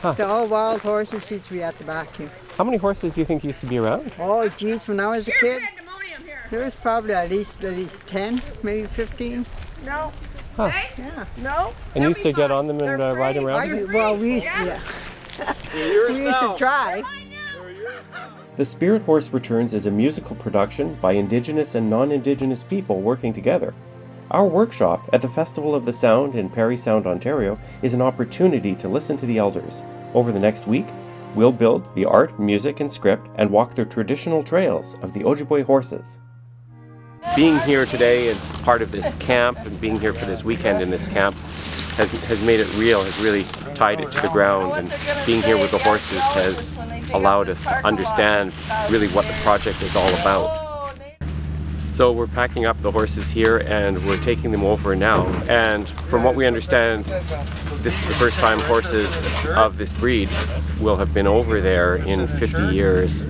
Huh. So all wild horses used to be at the back here. How many horses do you think used to be around? Oh, geez, when I was a kid, there was probably at least 10, maybe 15. No. Huh. Yeah. No. And you used to get on them and ride them around? Well, we used to, we used to try. The Spirit Horse Returns is a musical production by Indigenous and non-Indigenous people working together. Our workshop at the Festival of the Sound in Parry Sound, Ontario is an opportunity to listen to the elders. Over the next week, we'll build the art, music, and script and walk the traditional trails of the Ojibwe Horses. Being here today and part of this camp and being here for this weekend in this camp has made it real, has really tied it to the ground, and being here with the horses has allowed us to understand really what the project is all about. So we're packing up the horses here and we're taking them over now, and from what we understand, this is the first time horses of this breed will have been over there in 50 years.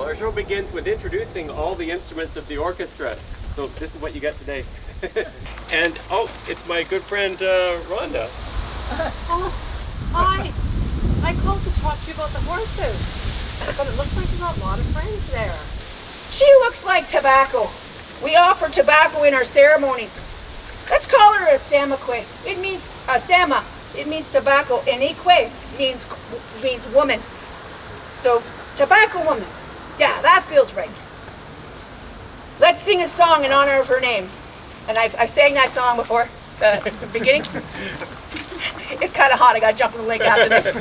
Our show begins with introducing all the instruments of the orchestra. So this is what you get today. And oh, it's my good friend Rhonda. I called to talk to you about the horses, but it looks like you got a lot of friends there. She looks like tobacco. We offer tobacco in our ceremonies. Let's call her a Samakwe. It means a Sama. It means tobacco, and Ikwe means woman. So tobacco woman. Yeah, that feels right. Let's sing a song in honor of her name. And I've sang that song before, the beginning. It's kind of hot, I gotta jump in the lake after this.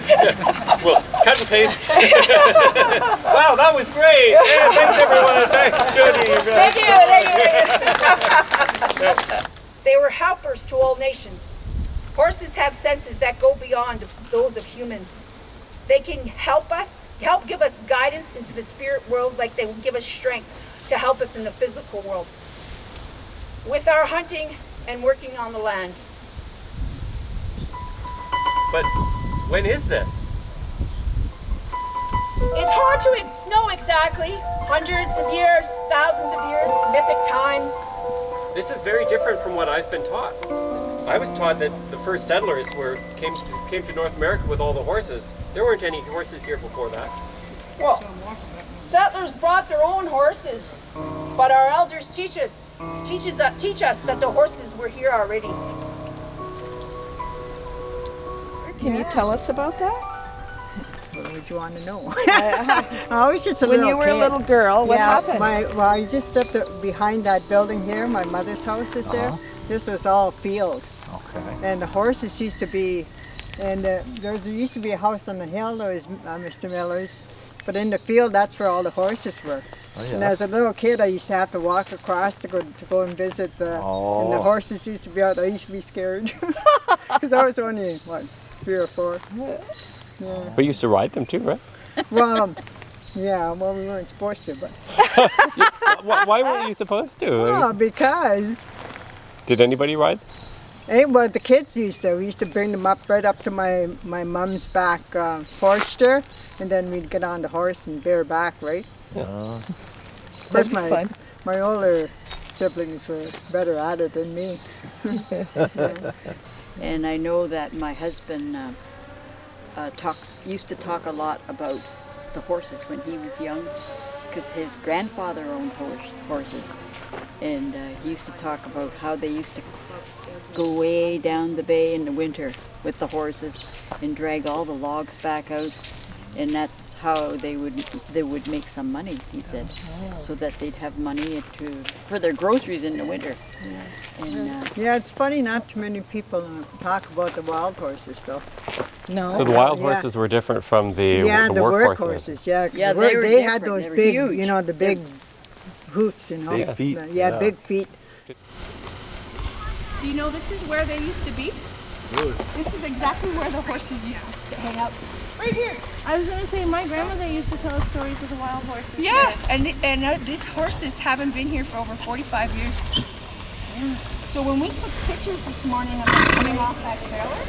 Well, cut and paste. Wow, that was great. Yeah, thanks everyone. Thanks, Thank you. They were helpers to all nations. Horses have senses that go beyond those of humans. They can help give us guidance into the spirit world like they will give us strength to help us in the physical world. With our hunting and working on the land. But when is this? It's hard to know exactly. Hundreds of years, thousands of years, mythic times. This is very different from what I've been taught. I was taught that the first settlers came to North America with all the horses. There weren't any horses here before that. Well, settlers brought their own horses, but our elders teach us that the horses were here already. Can you tell us about that? What would you want to know? I was just a when little you were kid. a little girl, what happened? I just stepped behind that building here. My mother's house was there. This was all field. Okay. And the horses used to be, and there used to be a house on the hill. There was Mr. Miller's. But in the field, that's where all the horses were. Oh, yeah. And as a little kid, I used to have to walk across to go and visit. And the horses used to be out there. I used to be scared because I was only 3 or 4. Yeah. But you used to ride them too, right? Well, yeah. Well, we weren't supposed to, but. Why weren't you supposed to? Well, because. Did anybody ride? Well, the kids used to. We used to bring them up right up to my mom's back porch there, and then we'd get on the horse and bear back, right? Of course, my older siblings were better at it than me. Yeah. And I know that my husband used to talk a lot about the horses when he was young, because his grandfather owned horses, and he used to talk about how they used to go way down the bay in the winter with the horses and drag all the logs back out, and that's how they would make some money, he said, so that they'd have money for their groceries in the winter. And, yeah, it's funny not too many people talk about the wild horses though. No. So the wild horses were different from the work horses. Yeah, they had those big, huge. The big hoofs, Big feet. Yeah, big feet. Do you know this is where they used to be? Really? This is exactly where the horses used to hang out. Right here. I was going to say, my grandmother used to tell us stories of the wild horses. Yeah, and these horses haven't been here for over 45 years. Yeah. So when we took pictures this morning of them coming off that trailer,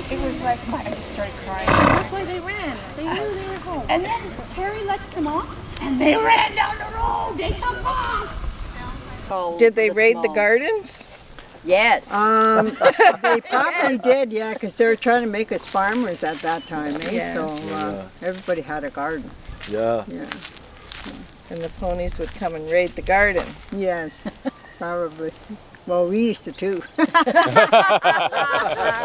It was like, I just started crying. That's why they ran. They knew they were home. And then Terry lets them off, and they ran down the road. They took off. Called Did they raid the small- gardens? Yes. They probably did, yeah, because they were trying to make us farmers at that time, eh? Yes. So everybody had a garden. Yeah. Yeah. And the ponies would come and raid the garden. Yes, probably. Well, we used to too.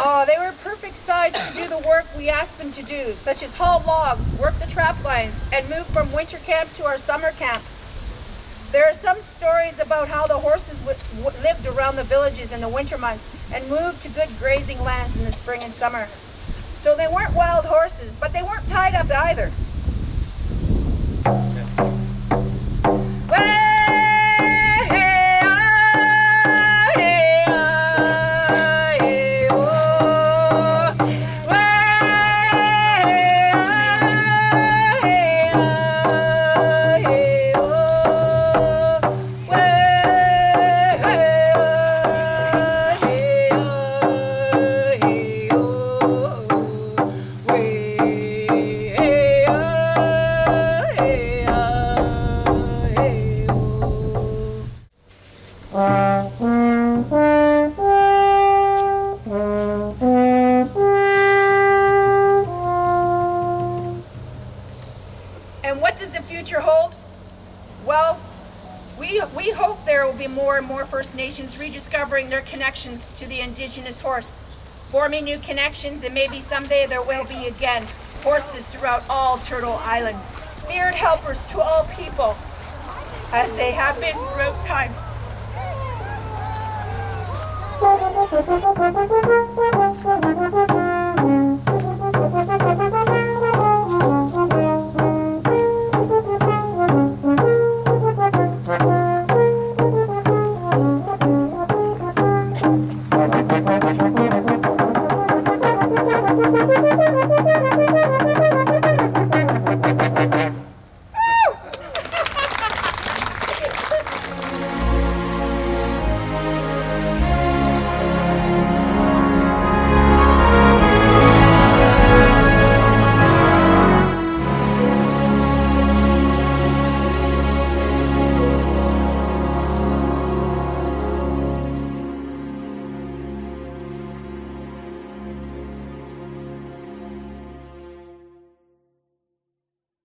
Oh, they were perfect size to do the work we asked them to do, such as haul logs, work the trap lines, and move from winter camp to our summer camp. There are some stories about how the horses lived around the villages in the winter months and moved to good grazing lands in the spring and summer. So they weren't wild horses, but they weren't tied up either. And what does the future hold? Well, we hope there will be more and more First Nations rediscovering their connections to the Indigenous horse, forming new connections, and maybe someday there will be again horses throughout all Turtle Island, spirit helpers to all people, as they have been throughout time.